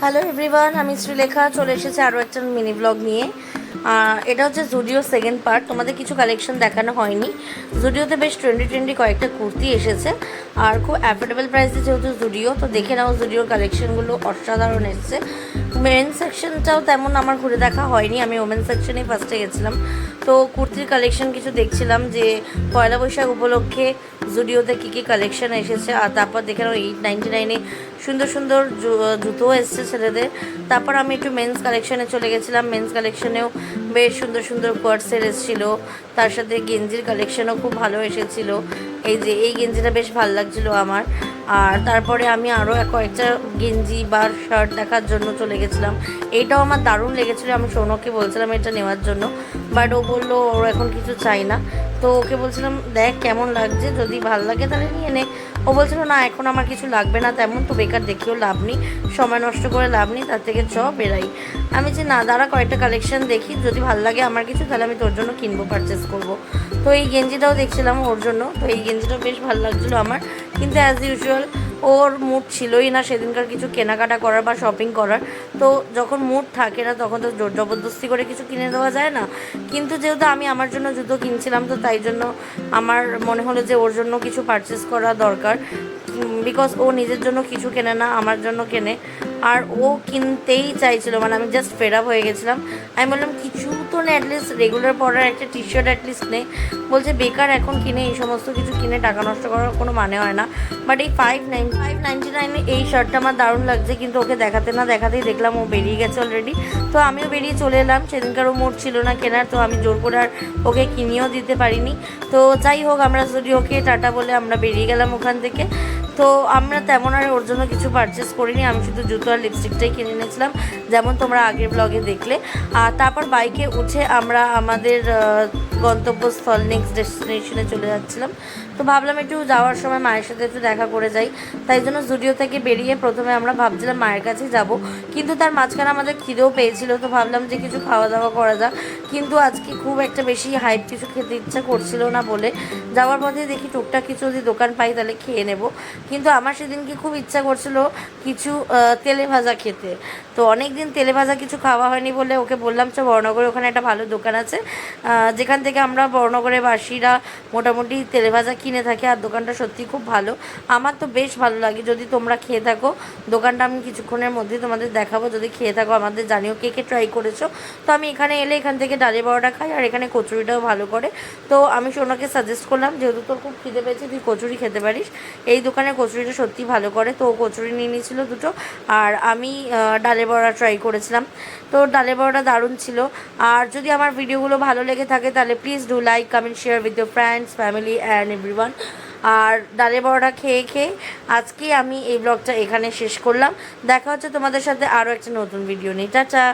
Hello everyone, আমি শ্রীলেখা চলে এসেছি আরও একটা মিনি ব্লগ নিয়ে। এটা হচ্ছে জুডিও সেকেন্ড পার্ট। তোমাদের কিছু কালেকশন দেখানো হয়নি। জুডিওতে বেশ ট্রেন্ডি কয়েকটা কুর্তি এসেছে, আর খুব অ্যাফোর্ডেবল প্রাইসে যেহেতু জুডিও, তো দেখে নাও জুডিওর কালেকশনগুলো অসাধারণ এসেছে। মেন সেকশনটাও তেমন আমার ঘুরে দেখা হয়নি, আমি ওমেন সেকশনেই ফার্স্টে গেছিলাম। তো কুর্তির কালেকশন কিছু দেখছিলাম যে পয়লা বৈশাখ উপলক্ষে জুডিওতে কী কালেকশন এসেছে, আর তারপর দেখে নাও 899-এ সুন্দর সুন্দর জুতোও এসছে ছেলেদের। তারপর আমি একটু মেন্স কালেকশনে চলে গেছিলাম। মেন্স কালেকশনেও বেশ সুন্দর সুন্দর কোয়ার্টসের এসেছিলো, তার সাথে গেঞ্জির কালেকশনও খুব ভালো এসেছিলো। এই গেঞ্জিটা বেশ ভালো লাগছিলো আমার। আর তারপরে আমি আরও কয়েকটা গেঞ্জি বা শার্ট দেখার জন্য চলে গেছিলাম। এইটাও আমার দারুণ লেগেছিলো, আমি সৌনককে বলছিলাম এটা নেওয়ার জন্য, বাট ও বললো ওর এখন কিছু চাই না। তো ওকে বলছিলাম দেখ কেমন লাগছে, যদি ভালো লাগে তাহলে নিয়ে নে। ও বলছিল না এখন আমার কিছু লাগবে না তেমন, তো বেকার দেখেও লাভ নেই, সময় নষ্ট করে লাভ নেই, তার থেকে বেরাই। আমি যে না দাঁড়া কয়েকটা কালেকশন দেখি, যদি ভালো লাগে আমার কিছু তাহলে আমি তোর জন্য কিনবো, পারচেস করবো। তো এই গেঞ্জিটাও দেখছিলাম ওর জন্য, তো এই গেঞ্জিটাও বেশ ভালো লাগছিলো আমার। কিন্তু অ্যাজ ইউজুয়াল ওর মুড ছিলই না সেদিনকার কিছু কেনাকাটা করার বা শপিং করার। তো যখন মুড থাকে না তখন তো জোর জবরদস্তি করে কিছু কিনে দেওয়া যায় না। কিন্তু যেহেতু আমি আমার জন্য জুতো কিনছিলাম, তো তাই জন্য আমার মনে হলো যে ওর জন্য কিছু পারচেস করা দরকার, বিকজ ও নিজের জন্য কিছু কেনে না, আমার জন্য কেনে। আর ও কিনতেই চাইছিল, মানে আমি জাস্ট ফেড আপ হয়ে গেছিলাম। আমি বললাম কিছু তো নে, অ্যাটলিস্ট রেগুলার পরার একটা টি শার্ট অ্যাটলিস্ট নে। বলছে বেকার এখন কিনে এই সমস্ত কিছু কিনে টাকা নষ্ট করার কোনো মানে হয় না। বাট এই 599 এই শার্টটা আমার দারুণ লাগছে, কিন্তু ওকে দেখাতে না দেখাতেই দেখলাম ও বেরিয়ে গেছে অলরেডি। তো আমিও বেরিয়ে চলে এলাম, সেদিনকার ও মুড ছিল না কেনার, তো আমি জোর করে আর ওকে কিনিয়েও দিতে পারিনি। তো যাই হোক, আমরা যদি ওকে টাটা বলে আমরা বেরিয়ে গেলাম ওখান থেকে। তো আমরা তেমন আর ওর জন্য কিছু পারচেস করিনি, আমি শুধু জুতো আর লিপস্টিকটাই কিনে নিয়েছিলাম, যেমন তোমরা আগের ব্লগে দেখলে। আর তারপর বাইকে উঠে আমরা আমাদের গন্তব্যস্থল নেক্সট ডেস্টিনেশনে চলে যাচ্ছিলাম। তো ভাবলাম একটু যাওয়ার সময় মায়ের সাথে একটু দেখা করে যাই, তাই জন্য জুডিও থেকে বেরিয়ে প্রথমে আমরা ভাবছিলাম মায়ের কাছেই যাব, কিন্তু তার মাঝখানে আমাদের খিদেও পেয়েছিল, তো ভাবলাম যে কিছু খাওয়া দাওয়া করা যাক। কিন্তু আজকে খুব একটা বেশি হাইপ কিছু খেতে ইচ্ছা করছিল না বলে যাওয়ার পথে দেখি টুকটাক কিছু যদি দোকান পাই তাহলে খেয়ে নেব। কিন্তু আমার সেদিনকে খুব ইচ্ছা করছিল কিছু তেলে ভাজা খেতে। তো অনেক দিন তেলে ভাজা কিছু খাওয়া হয়নি বলে ওকে বললাম চ বর্ণনগরে ওখানে একটা ভালো দোকান আছে, যেখান থেকে আমরা বর্ণনগরের বাসীরা মোটামুটি তেলে ভাজা কিনে থাকি, আর দোকানটা সত্যি খুব ভালো, আমার তো বেশ ভালো লাগে। যদি তোমরা খেয়ে থাকো, দোকানটা আমি কিছুক্ষণের মধ্যেই তোমাদের দেখাবো, যদি খেয়ে থাকো আমাদের জানিও কে কে ট্রাই করেছো। তো আমি এখানে এলে এখান থেকে ডালে বড়াটা খাই, আর এখানে কচুরিটাও ভালো করে। তো আমি সোনাকে সাজেস্ট করলাম যেহেতু তোর খুব খিদে পেয়েছে তুই কচুরি খেতে পারিস, এই দোকানের কচুরিটা সত্যি ভালো করে। তো ও কচুরি নিয়ে নিয়েছিল দুটো, আর আমি ডালে বড়া ট্রাই করেছিলাম। তো ডালে বড়াটা দারুণ ছিল। আর যদি আমার ভিডিওগুলো ভালো লেগে থাকে তাহলে please do like, comment, share with your friends, family and everyone. আর ডালে বড়া খেয়ে আজকে আমি এই ব্লগটা এখানে শেষ করলাম। দেখা হচ্ছে তোমাদের সাথে আরও একটা নতুন ভিডিও নিয়ে। টাটা।